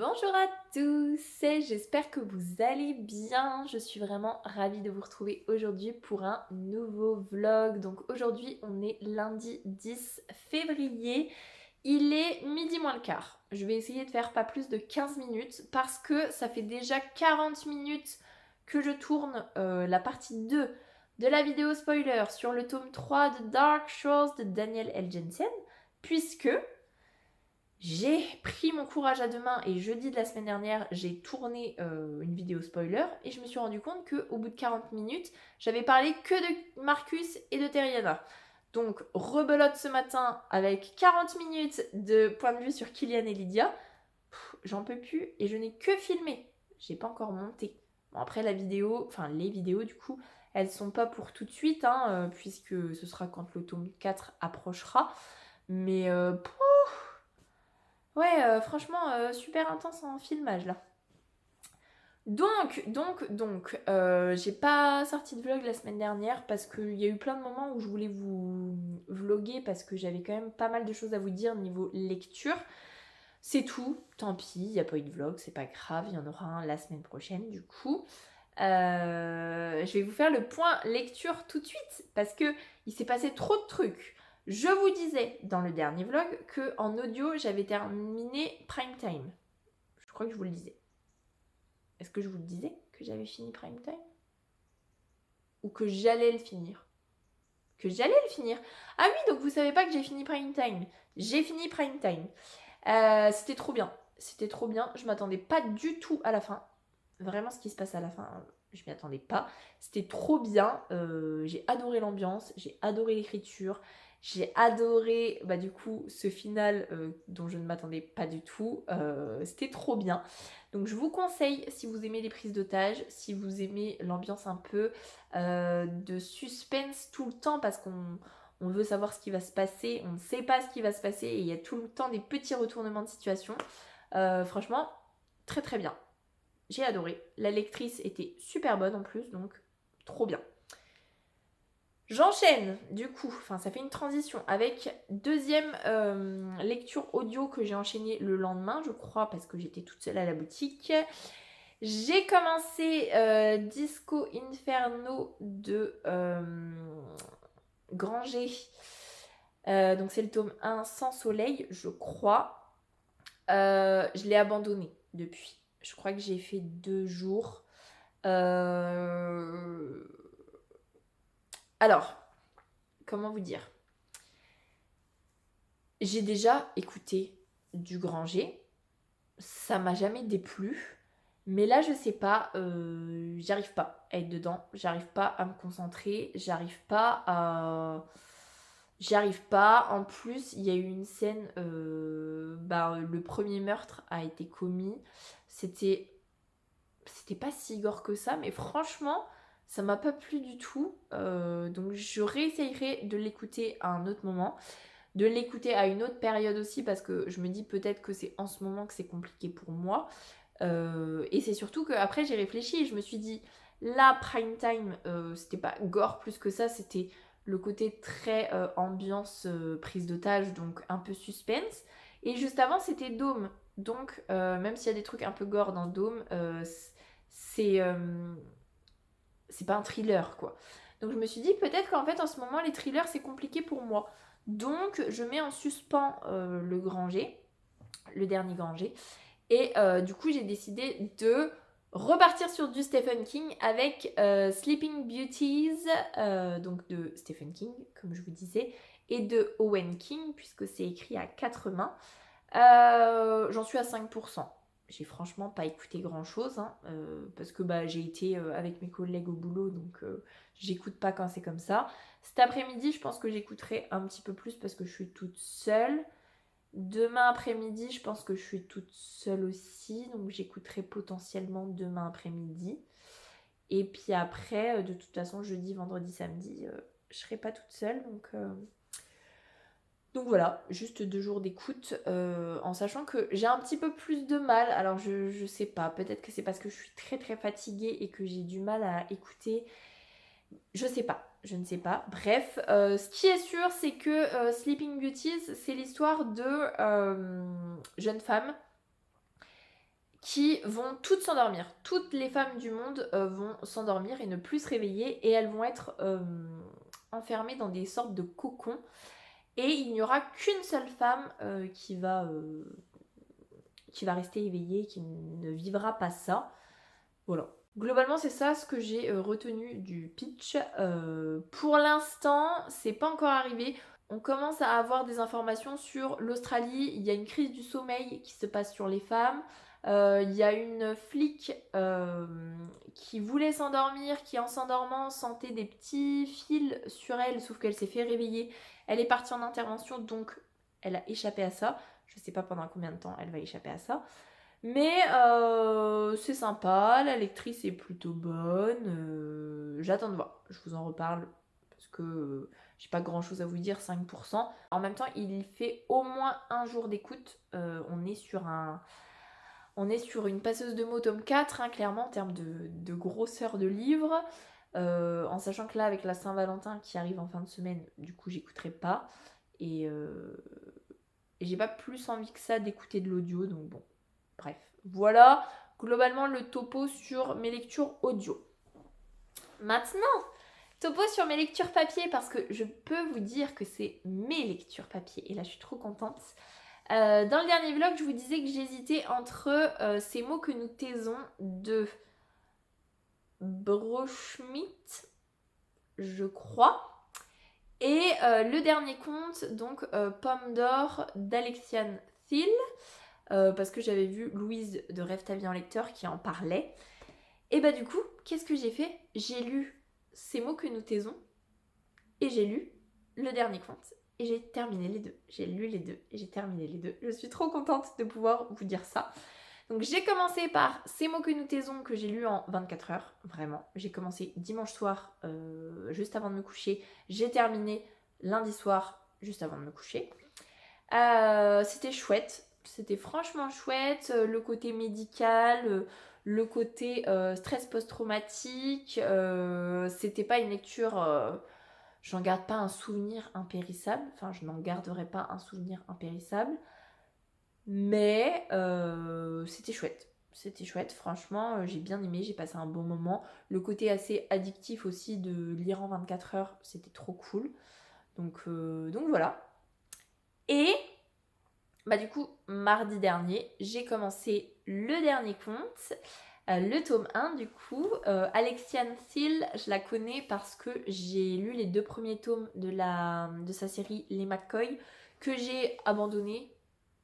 Bonjour à tous, j'espère que vous allez bien. Je suis vraiment ravie de vous retrouver aujourd'hui pour un nouveau vlog. Donc aujourd'hui on est lundi 10 février, il est midi moins le quart. Je vais essayer de faire pas plus de 15 minutes parce que ça fait déjà 40 minutes que je tourne la partie 2 de la vidéo spoiler sur le tome 3 de Dark Shores de Daniel L. Jensen, puisque j'ai pris mon courage à deux mains et jeudi de la semaine dernière, j'ai tourné une vidéo spoiler et je me suis rendu compte qu'au bout de 40 minutes, j'avais parlé que de Marcus et de Terriana. Donc, rebelote ce matin avec 40 minutes de point de vue sur Killian et Lydia. J'en peux plus et je n'ai que filmé. J'ai pas encore monté. Bon, après, la vidéo, enfin les vidéos du coup, elles sont pas pour tout de suite, hein, puisque ce sera quand le tome 4 approchera. Mais ouais, franchement, super intense en filmage là. Donc, j'ai pas sorti de vlog la semaine dernière parce qu'il y a eu plein de moments où je voulais vous vloguer parce que j'avais quand même pas mal de choses à vous dire niveau lecture. C'est tout, tant pis, il n'y a pas eu de vlog, c'est pas grave, il y en aura un la semaine prochaine du coup. Je vais vous faire le point lecture tout de suite parce que il s'est passé trop de trucs. Je vous disais dans le dernier vlog que en audio j'avais terminé Prime Time. Je crois que je vous le disais. Est-ce que je vous le disais que j'avais fini Prime Time? Ou que j'allais le finir? Que j'allais le finir. Ah oui, donc vous savez pas que j'ai fini Prime Time. J'ai fini Prime Time. C'était trop bien. C'était trop bien. Je m'attendais pas du tout à la fin. Vraiment, ce qui se passe à la fin, je m'y attendais pas. C'était trop bien. J'ai adoré l'ambiance. J'ai adoré l'écriture. J'ai adoré, du coup, ce final dont je ne m'attendais pas du tout. C'était trop bien. Donc, je vous conseille, si vous aimez les prises d'otages, si vous aimez l'ambiance un peu de suspense tout le temps, parce qu'on veut savoir ce qui va se passer, on ne sait pas ce qui va se passer, et il y a tout le temps des petits retournements de situation. Franchement, très très bien. J'ai adoré. La lectrice était super bonne en plus, donc trop bien. J'enchaîne du coup, enfin ça fait une transition avec deuxième lecture audio que j'ai enchaînée le lendemain, je crois, parce que j'étais toute seule à la boutique. J'ai commencé Disco Inferno de Granger. Donc c'est le tome 1 sans soleil, je crois. Je l'ai abandonné depuis. Je crois que j'ai fait 2 jours. Alors, comment vous dire? J'ai déjà écouté du Granger. Ça m'a jamais déplu. Mais là, je sais pas, j'arrive pas à être dedans. J'arrive pas à me concentrer. J'arrive pas à... J'arrive pas. En plus, il y a eu une scène, le premier meurtre a été commis. C'était pas si gore que ça, mais franchement, ça m'a pas plu du tout. Donc je réessayerai de l'écouter à un autre moment, de l'écouter à une autre période aussi, parce que je me dis peut-être que c'est en ce moment que c'est compliqué pour moi. Et c'est surtout qu'après j'ai réfléchi et je me suis dit, là, Prime Time, c'était pas gore plus que ça, c'était le côté très ambiance prise d'otage, donc un peu suspense. Et juste avant, c'était Dôme. Donc, même s'il y a des trucs un peu gore dans Dôme, c'est pas un thriller, quoi. Donc, je me suis dit, peut-être qu'en fait, en ce moment, les thrillers, c'est compliqué pour moi. Donc, je mets en suspens le Granger, le dernier Granger. Et du coup, j'ai décidé de repartir sur du Stephen King avec Sleeping Beauties, donc de Stephen King, comme je vous disais, et de Owen King, puisque c'est écrit à 4 mains. J'en suis à 5%. J'ai franchement pas écouté grand chose, hein, parce que j'ai été avec mes collègues au boulot, donc j'écoute pas quand c'est comme ça. Cet après-midi, je pense que j'écouterai un petit peu plus parce que je suis toute seule. Demain après-midi, je pense que je suis toute seule aussi, donc j'écouterai potentiellement demain après-midi. Et puis après, de toute façon, jeudi, vendredi, samedi, je serai pas toute seule, donc voilà, juste 2 jours d'écoute, en sachant que j'ai un petit peu plus de mal. Alors je sais pas, peut-être que c'est parce que je suis très très fatiguée et que j'ai du mal à écouter. Je sais pas, je ne sais pas. Bref, ce qui est sûr, c'est que Sleeping Beauties, c'est l'histoire de jeunes femmes qui vont toutes s'endormir. Toutes les femmes du monde vont s'endormir et ne plus se réveiller et elles vont être enfermées dans des sortes de cocons. Et il n'y aura qu'une seule femme qui va rester éveillée, qui ne vivra pas ça. Voilà. Globalement, c'est ça ce que j'ai retenu du pitch. Pour l'instant, c'est pas encore arrivé. On commence à avoir des informations sur l'Australie. Il y a une crise du sommeil qui se passe sur les femmes. Il y a une flic qui voulait s'endormir, qui en s'endormant sentait des petits fils sur elle, sauf qu'elle s'est fait réveiller. Elle est partie en intervention, donc elle a échappé à ça. Je sais pas pendant combien de temps elle va échapper à ça. Mais c'est sympa, la lectrice est plutôt bonne. J'attends de voir, je vous en reparle parce que j'ai pas grand chose à vous dire, 5%. En même temps, il fait au moins un jour d'écoute. On est sur une passeuse de mots tome 4, hein, clairement, en termes de grosseur de livre. En sachant que là, avec la Saint-Valentin qui arrive en fin de semaine, du coup, j'écouterai pas. Et j'ai pas plus envie que ça d'écouter de l'audio, donc bon. Bref, voilà globalement le topo sur mes lectures audio. Maintenant, topo sur mes lectures papier, parce que je peux vous dire que c'est mes lectures papier. Et là, je suis trop contente. Dans le dernier vlog, je vous disais que j'hésitais entre Ces mots que nous taisons de Broschmidt, je crois, et le dernier conte, donc Pomme d'or d'Alexiane Thiel, parce que j'avais vu Louise de Rêve ta vie en lecteur qui en parlait. Et bah du coup, qu'est-ce que j'ai fait? J'ai lu Ces mots que nous taisons et j'ai lu le dernier conte. Et j'ai terminé les deux. J'ai lu les deux et j'ai terminé les deux. Je suis trop contente de pouvoir vous dire ça. Donc j'ai commencé par Ces mots que nous taisons que j'ai lu en 24 heures. Vraiment. J'ai commencé dimanche soir, juste avant de me coucher. J'ai terminé lundi soir, juste avant de me coucher. C'était chouette. C'était franchement chouette. Le côté médical, le côté stress post-traumatique. C'était pas une lecture... J'en garde pas un souvenir impérissable. Enfin, je n'en garderai pas un souvenir impérissable. Mais c'était chouette. C'était chouette. Franchement, j'ai bien aimé. J'ai passé un bon moment. Le côté assez addictif aussi de lire en 24 heures, c'était trop cool. Donc voilà. Et bah du coup, mardi dernier, j'ai commencé le dernier conte. Le tome 1 du coup, Alexiane Thiel, je la connais parce que j'ai lu les 2 premiers tomes de sa série Les McCoy que j'ai abandonné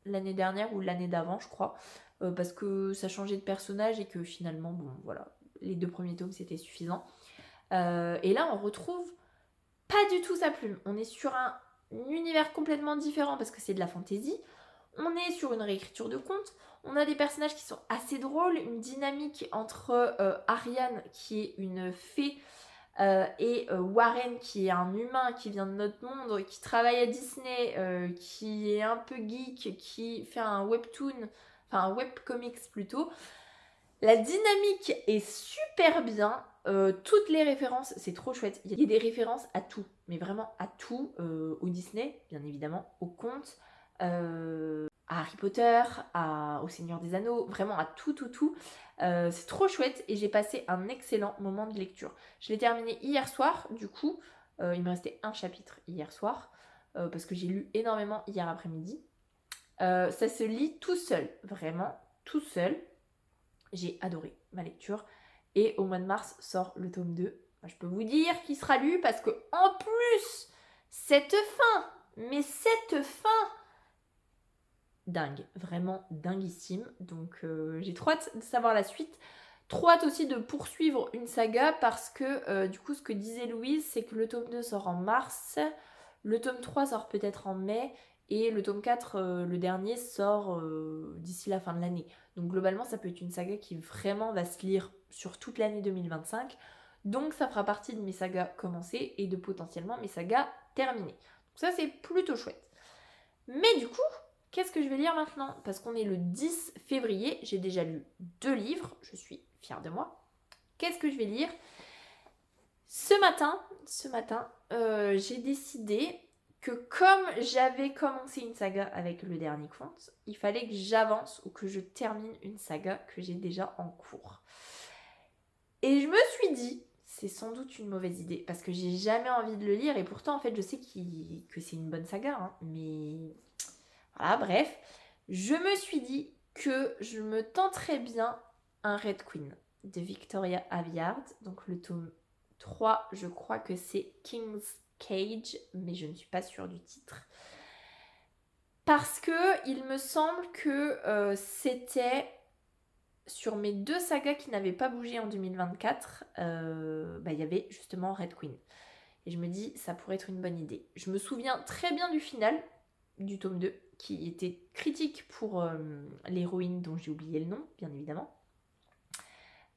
l'année dernière ou l'année d'avant je crois, parce que ça changeait de personnage et que finalement, bon voilà, les 2 premiers tomes c'était suffisant. Et là on retrouve pas du tout sa plume, on est sur un univers complètement différent parce que c'est de la fantasy. On est sur une réécriture de conte, on a des personnages qui sont assez drôles, une dynamique entre Ariane qui est une fée et Warren qui est un humain qui vient de notre monde, qui travaille à Disney, qui est un peu geek, qui fait un webtoon, enfin un webcomics plutôt. La dynamique est super bien. Toutes les références, c'est trop chouette. Il y a des références à tout, mais vraiment à tout, au Disney, bien évidemment, au conte, à Harry Potter, au Seigneur des Anneaux, vraiment à tout. C'est trop chouette et j'ai passé un excellent moment de lecture. Je l'ai terminé hier soir, du coup, il me restait un chapitre hier soir, parce que j'ai lu énormément hier après-midi. Ça se lit tout seul, vraiment tout seul. J'ai adoré ma lecture. Et au mois de mars sort le tome 2. Je peux vous dire qu'il sera lu parce que en plus, cette fin, dingue, vraiment dinguissime. Donc j'ai trop hâte de savoir la suite. Trop hâte aussi de poursuivre une saga parce que du coup ce que disait Louise, c'est que le tome 2 sort en mars, le tome 3 sort peut-être en mai et le tome 4, le dernier, sort d'ici la fin de l'année. Donc globalement ça peut être une saga qui vraiment va se lire sur toute l'année 2025. Donc ça fera partie de mes sagas commencées et de potentiellement mes sagas terminées. Donc ça c'est plutôt chouette. Mais du coup, qu'est-ce que je vais lire maintenant? Parce qu'on est le 10 février, j'ai déjà lu 2 livres, je suis fière de moi. Qu'est-ce que je vais lire? Ce matin, j'ai décidé que comme j'avais commencé une saga avec le dernier conte, il fallait que j'avance ou que je termine une saga que j'ai déjà en cours. Et je me suis dit, c'est sans doute une mauvaise idée, parce que j'ai jamais envie de le lire, et pourtant en fait je sais que c'est une bonne saga, hein, mais voilà, bref. Je me suis dit que je me tenterais bien un Red Queen de Victoria Aveyard, donc le tome 3, je crois que c'est King's Cage, mais je ne suis pas sûre du titre. Parce que il me semble que c'était sur mes 2 sagas qui n'avaient pas bougé en 2024, il y avait justement Red Queen. Et je me dis, ça pourrait être une bonne idée. Je me souviens très bien du final du tome 2, qui était critique pour l'héroïne dont j'ai oublié le nom, bien évidemment.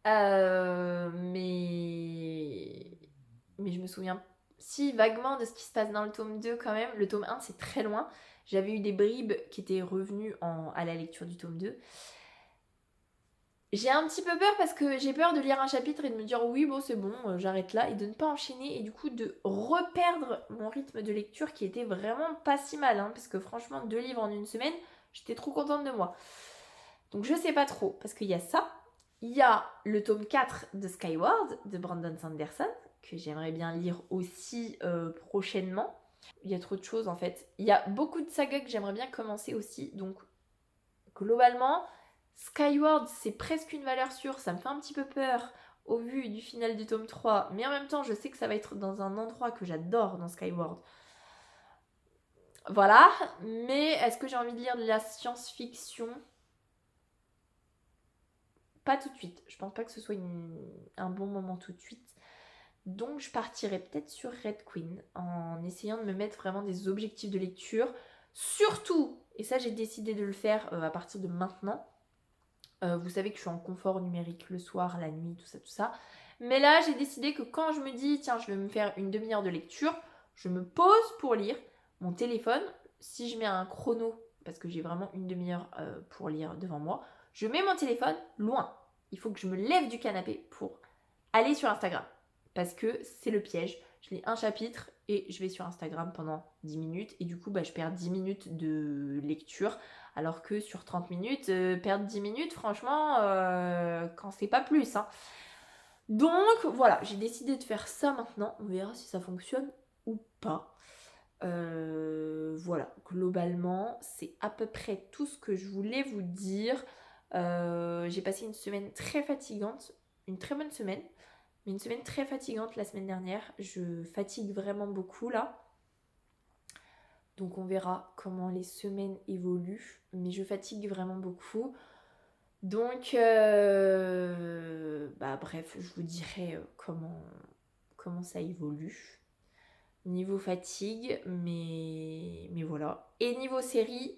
Mais je me souviens si vaguement de ce qui se passe dans le tome 2 quand même. Le tome 1, c'est très loin. J'avais eu des bribes qui étaient revenues à la lecture du tome 2. J'ai un petit peu peur parce que j'ai peur de lire un chapitre et de me dire oui bon c'est bon, j'arrête là, et de ne pas enchaîner et du coup de reperdre mon rythme de lecture qui était vraiment pas si mal, hein, parce que franchement 2 livres en une semaine, j'étais trop contente de moi. Donc je sais pas trop, parce qu'il y a ça, il y a le tome 4 de Skyward de Brandon Sanderson, que j'aimerais bien lire aussi prochainement. Il y a trop de choses en fait. Il y a beaucoup de sagas que j'aimerais bien commencer aussi, donc globalement... Skyward, c'est presque une valeur sûre, ça me fait un petit peu peur au vu du final du tome 3, mais en même temps, je sais que ça va être dans un endroit que j'adore dans Skyward. Voilà, mais est-ce que j'ai envie de lire de la science-fiction? Pas tout de suite, je pense pas que ce soit un bon moment tout de suite. Donc je partirai peut-être sur Red Queen en essayant de me mettre vraiment des objectifs de lecture. Surtout, et ça j'ai décidé de le faire à partir de maintenant, vous savez que je suis en confort numérique le soir, la nuit, tout ça. Mais là, j'ai décidé que quand je me dis, tiens, je vais me faire une demi-heure de lecture, je me pose pour lire mon téléphone. Si je mets un chrono, parce que j'ai vraiment une demi-heure pour lire devant moi, je mets mon téléphone loin. Il faut que je me lève du canapé pour aller sur Instagram. Parce que c'est le piège. Je lis un chapitre et je vais sur Instagram pendant 10 minutes. Et du coup, je perds 10 minutes de lecture. Alors que sur 30 minutes, perdre 10 minutes, franchement, quand c'est pas plus. Hein. Donc voilà, j'ai décidé de faire ça maintenant. On verra si ça fonctionne ou pas. Voilà, globalement, c'est à peu près tout ce que je voulais vous dire. J'ai passé une semaine très fatigante, une très bonne semaine, mais une semaine très fatigante la semaine dernière. Je fatigue vraiment beaucoup là. Donc on verra comment les semaines évoluent. Mais je fatigue vraiment beaucoup. Donc, bref, je vous dirai comment ça évolue. Niveau fatigue, mais voilà. Et niveau série,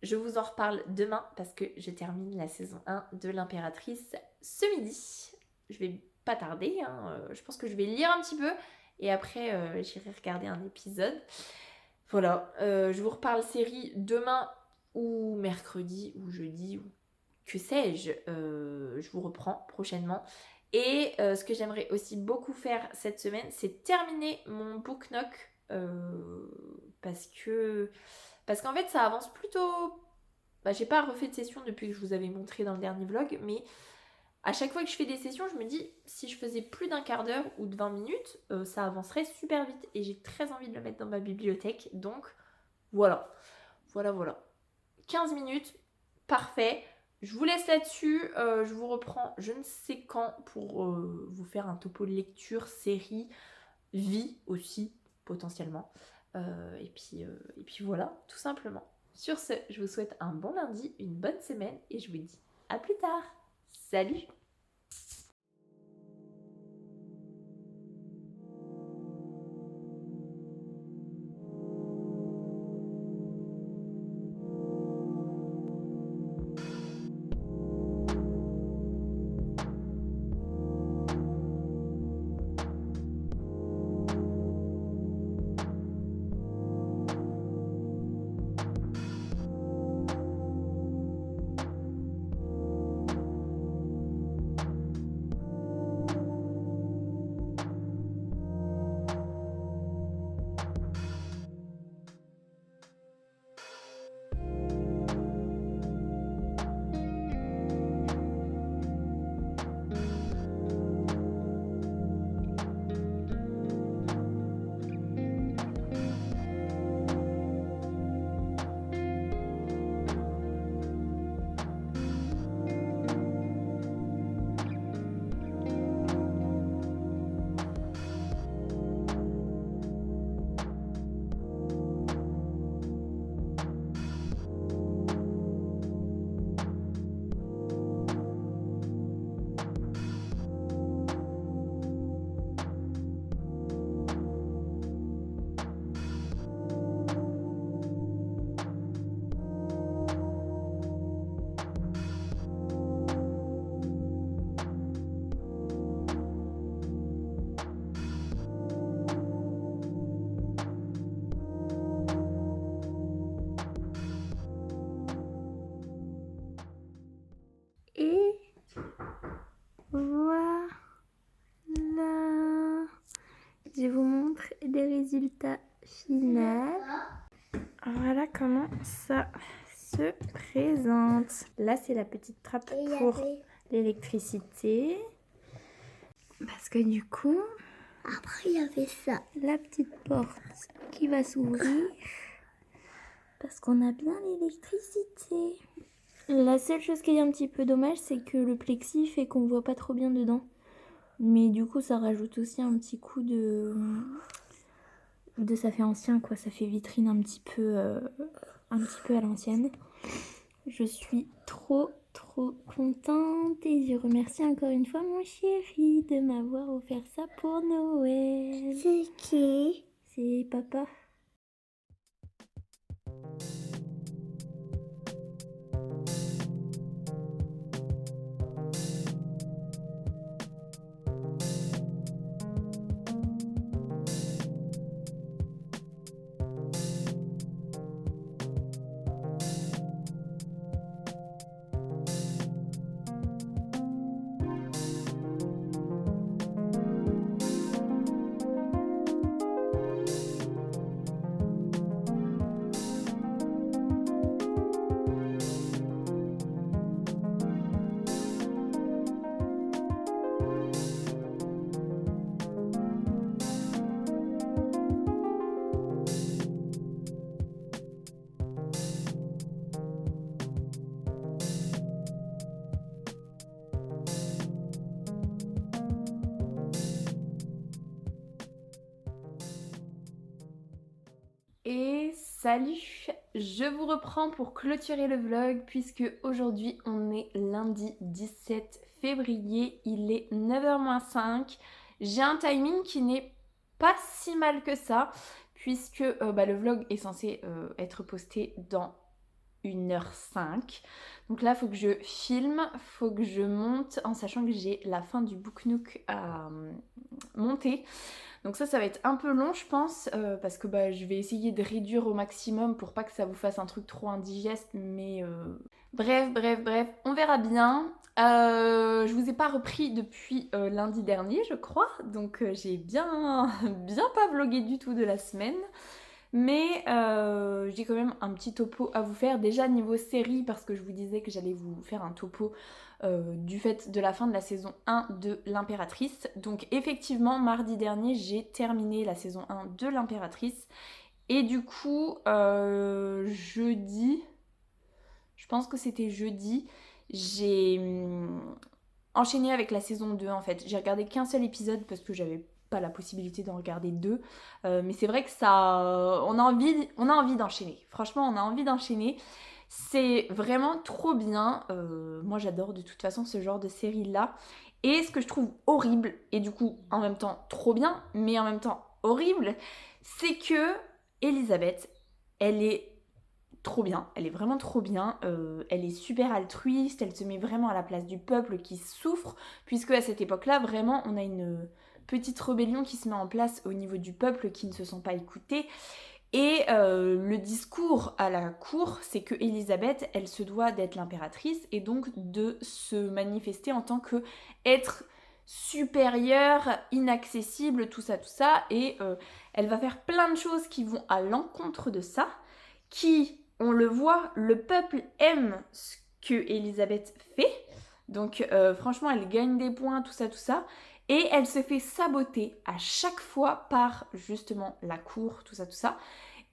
je vous en reparle demain parce que je termine la saison 1 de l'Impératrice ce midi. Je vais pas tarder, hein. Je pense que je vais lire un petit peu et après j'irai regarder un épisode. Voilà, je vous reparle série demain ou mercredi ou jeudi ou que sais-je. Je vous reprends prochainement. Et ce que j'aimerais aussi beaucoup faire cette semaine, c'est terminer mon book knock parce qu'en fait ça avance plutôt... j'ai pas refait de session depuis que je vous avais montré dans le dernier vlog, mais à chaque fois que je fais des sessions, je me dis si je faisais plus d'un quart d'heure ou de 20 minutes, ça avancerait super vite et j'ai très envie de le mettre dans ma bibliothèque. Donc voilà. 15 minutes, parfait. Je vous laisse là-dessus, je vous reprends je ne sais quand pour vous faire un topo lecture, série, vie aussi, potentiellement. Et puis voilà, tout simplement. Sur ce, je vous souhaite un bon lundi, une bonne semaine et je vous dis à plus tard. Salut! résultat final. Voilà comment ça se présente. Là, c'est la petite trappe pour l'électricité. Parce que du coup, après, il y avait ça. La petite porte qui va s'ouvrir. Parce qu'on a bien l'électricité. La seule chose qui est un petit peu dommage, c'est que le plexi fait qu'on voit pas trop bien dedans. Mais du coup, ça rajoute aussi un petit coup de ça fait ancien, quoi. Ça fait vitrine un petit peu à l'ancienne. Je suis trop contente et je remercie encore une fois mon chéri de m'avoir offert ça pour Noël. C'est qui? C'est papa. Et salut, je vous reprends pour clôturer le vlog puisque aujourd'hui on est lundi 17 février, il est 9h-5. J'ai un timing qui n'est pas si mal que ça puisque le vlog est censé être posté dans 1h05. Donc là, il faut que je filme, faut que je monte en sachant que j'ai la fin du Book Nook à monter. Donc ça va être un peu long je pense parce que je vais essayer de réduire au maximum pour pas que ça vous fasse un truc trop indigeste mais bref, on verra bien. Je vous ai pas repris depuis lundi dernier je crois, donc j'ai bien pas vlogué du tout de la semaine. Mais j'ai quand même un petit topo à vous faire, déjà niveau série parce que je vous disais que j'allais vous faire un topo du fait de la fin de la saison 1 de l'Impératrice. Donc effectivement mardi dernier j'ai terminé la saison 1 de l'Impératrice et du coup jeudi, je pense que c'était jeudi, j'ai enchaîné avec la saison 2 en fait. J'ai regardé qu'un seul épisode parce que j'avais pas la possibilité d'en regarder deux, mais c'est vrai que ça, on a envie d'enchaîner. Franchement, on a envie d'enchaîner. C'est vraiment trop bien. Moi, j'adore de toute façon ce genre de série là. Et ce que je trouve horrible, et du coup en même temps trop bien, mais en même temps horrible, c'est que Elisabeth, elle est trop bien, elle est vraiment trop bien, elle est super altruiste, elle se met vraiment à la place du peuple qui souffre, puisque à cette époque-là, vraiment, on a une petite rébellion qui se met en place au niveau du peuple qui ne se sent pas écouté. Et le discours à la cour, c'est que Elisabeth, elle se doit d'être l'impératrice et donc de se manifester en tant que être supérieure, inaccessible, tout ça, et elle va faire plein de choses qui vont à l'encontre de ça, qui, on le voit, le peuple aime ce que Elisabeth fait, donc franchement elle gagne des points, tout ça, et elle se fait saboter à chaque fois par justement la cour, tout ça.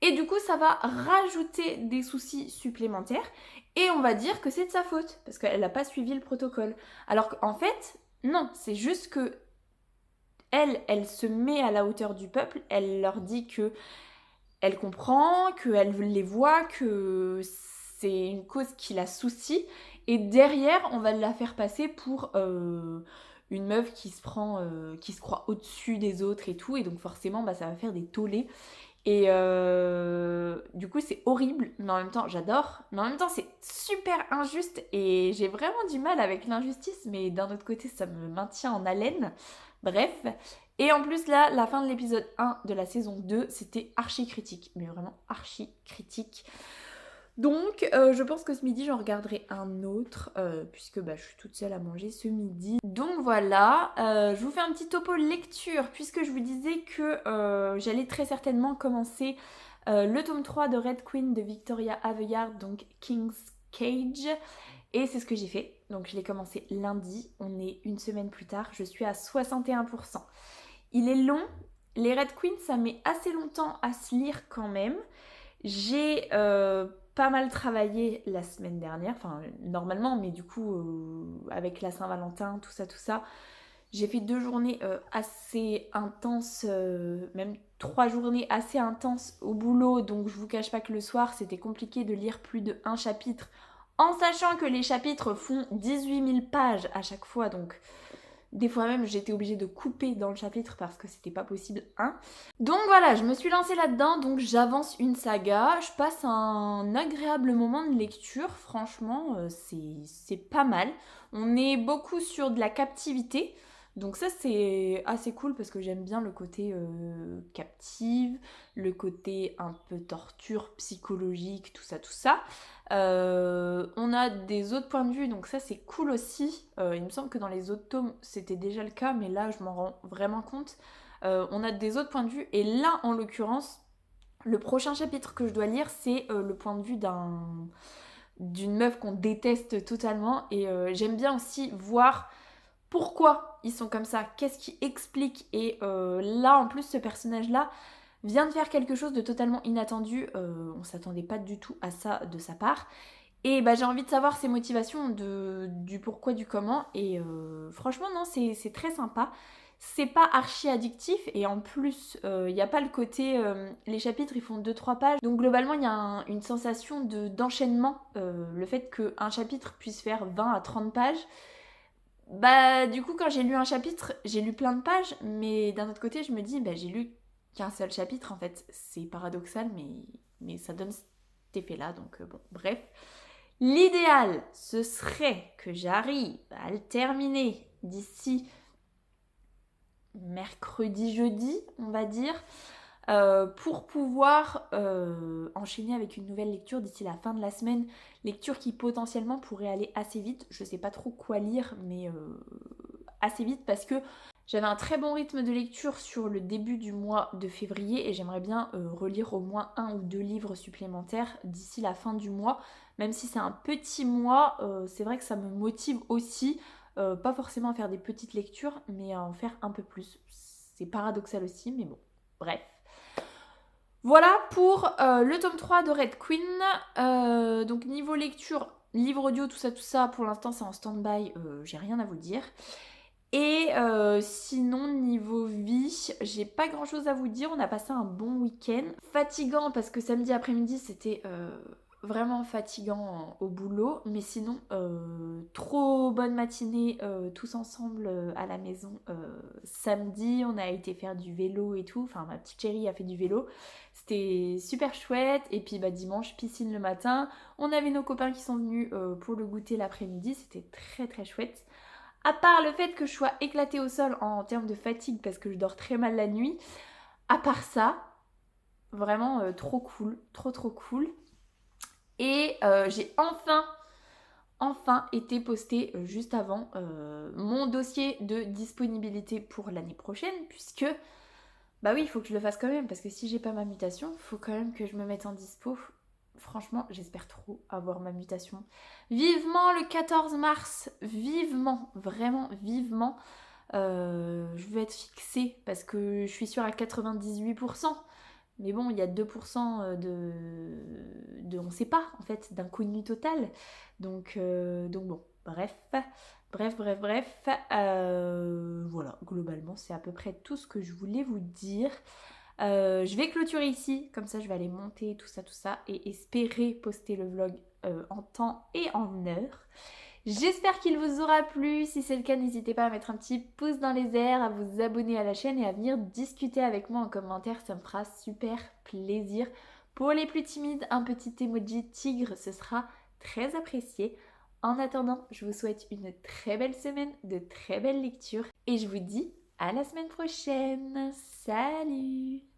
Et du coup, ça va rajouter des soucis supplémentaires. Et on va dire que c'est de sa faute, parce qu'elle n'a pas suivi le protocole. Alors qu'en fait, non, c'est juste que elle se met à la hauteur du peuple. Elle leur dit que elle comprend, qu'elle les voit, que c'est une cause qui la soucie. Et derrière, on va la faire passer pour une meuf qui se croit au-dessus des autres et tout. Et donc forcément, ça va faire des tollés. Et du coup, c'est horrible, mais en même temps, j'adore. Mais en même temps, c'est super injuste et j'ai vraiment du mal avec l'injustice. Mais d'un autre côté, ça me maintient en haleine. Bref. Et en plus, là, la fin de l'épisode 1 de la saison 2, c'était archi critique. Mais vraiment archi critique. Donc je pense que ce midi j'en regarderai un autre puisque je suis toute seule à manger ce midi. Donc voilà, je vous fais un petit topo lecture puisque je vous disais que j'allais très certainement commencer le tome 3 de Red Queen de Victoria Aveyard, donc King's Cage. Et c'est ce que j'ai fait. Donc je l'ai commencé lundi, on est une semaine plus tard, je suis à 61%. Il est long, les Red Queen ça met assez longtemps à se lire quand même. J'ai pas mal travaillé la semaine dernière, enfin normalement, mais du coup avec la Saint-Valentin, tout ça, j'ai fait 2 journées assez intenses, même 3 journées assez intenses au boulot, donc je vous cache pas que le soir c'était compliqué de lire plus de 1 chapitre, en sachant que les chapitres font 18 000 pages à chaque fois, donc des fois même j'étais obligée de couper dans le chapitre parce que c'était pas possible, hein. Donc voilà, je me suis lancée là-dedans, donc j'avance une saga, je passe un agréable moment de lecture, franchement c'est pas mal. On est beaucoup sur de la captivité, donc ça c'est assez cool parce que j'aime bien le côté captive, le côté un peu torture psychologique, tout ça. On a des autres points de vue, donc ça c'est cool aussi. Il me semble que dans les autres tomes c'était déjà le cas, mais là je m'en rends vraiment compte. On a des autres points de vue, et là en l'occurrence, le prochain chapitre que je dois lire, c'est le point de vue d'une meuf qu'on déteste totalement, et j'aime bien aussi voir pourquoi ils sont comme ça, qu'est-ce qui explique, et là en plus ce personnage-là vient de faire quelque chose de totalement inattendu, on s'attendait pas du tout à ça de sa part, et j'ai envie de savoir ses motivations, du pourquoi, du comment, et franchement non, c'est très sympa. C'est pas archi addictif, et en plus il n'y a pas le côté, les chapitres ils font 2-3 pages, donc globalement il y a une sensation d'enchaînement, le fait qu'un chapitre puisse faire 20 à 30 pages, du coup quand j'ai lu un chapitre, j'ai lu plein de pages, mais d'un autre côté je me dis j'ai lu qu'un seul chapitre en fait, c'est paradoxal, mais ça donne cet effet là, donc bon, bref. L'idéal, ce serait que j'arrive à le terminer d'ici mercredi, jeudi, on va dire, pour pouvoir enchaîner avec une nouvelle lecture d'ici la fin de la semaine. Lecture qui potentiellement pourrait aller assez vite. Je sais pas trop quoi lire, mais assez vite parce que j'avais un très bon rythme de lecture sur le début du mois de février, et j'aimerais bien relire au moins 1 ou 2 livres supplémentaires d'ici la fin du mois. Même si c'est un petit mois, c'est vrai que ça me motive aussi, pas forcément à faire des petites lectures, mais à en faire un peu plus. C'est paradoxal aussi, mais bon, bref. Voilà pour le tome 3 de Red Queen. Donc niveau lecture, livre audio, tout ça, pour l'instant c'est en stand-by, j'ai rien à vous dire. Et sinon niveau vie, j'ai pas grand chose à vous dire, on a passé un bon week-end. Fatigant parce que samedi après-midi c'était vraiment fatigant au boulot, mais sinon trop bonne matinée tous ensemble à la maison. Samedi on a été faire du vélo et tout, enfin ma petite chérie a fait du vélo, c'était super chouette. Et puis dimanche piscine le matin, on avait nos copains qui sont venus pour le goûter l'après-midi, c'était très très chouette. À part le fait que je sois éclatée au sol en termes de fatigue parce que je dors très mal la nuit, à part ça, vraiment trop cool, trop cool. Et j'ai enfin été postée juste avant mon dossier de disponibilité pour l'année prochaine, puisque oui, il faut que je le fasse quand même, parce que si j'ai pas ma mutation, il faut quand même que je me mette en dispo. Franchement, j'espère trop avoir ma mutation. Vivement le 14 mars, vivement, vraiment vivement. Je veux être fixée parce que je suis sûre à 98%. Mais bon, il y a 2% de on sait pas, en fait, d'inconnu total. Donc bon, bref. Voilà, globalement, c'est à peu près tout ce que je voulais vous dire. Je vais clôturer ici, comme ça je vais aller monter tout ça, et espérer poster le vlog en temps et en heure. J'espère qu'il vous aura plu. Si c'est le cas, n'hésitez pas à mettre un petit pouce dans les airs, à vous abonner à la chaîne et à venir discuter avec moi en commentaire. Ça me fera super plaisir. Pour les plus timides, un petit emoji tigre, ce sera très apprécié. En attendant, je vous souhaite une très belle semaine, de très belles lectures, et je vous dis à la semaine prochaine. Salut!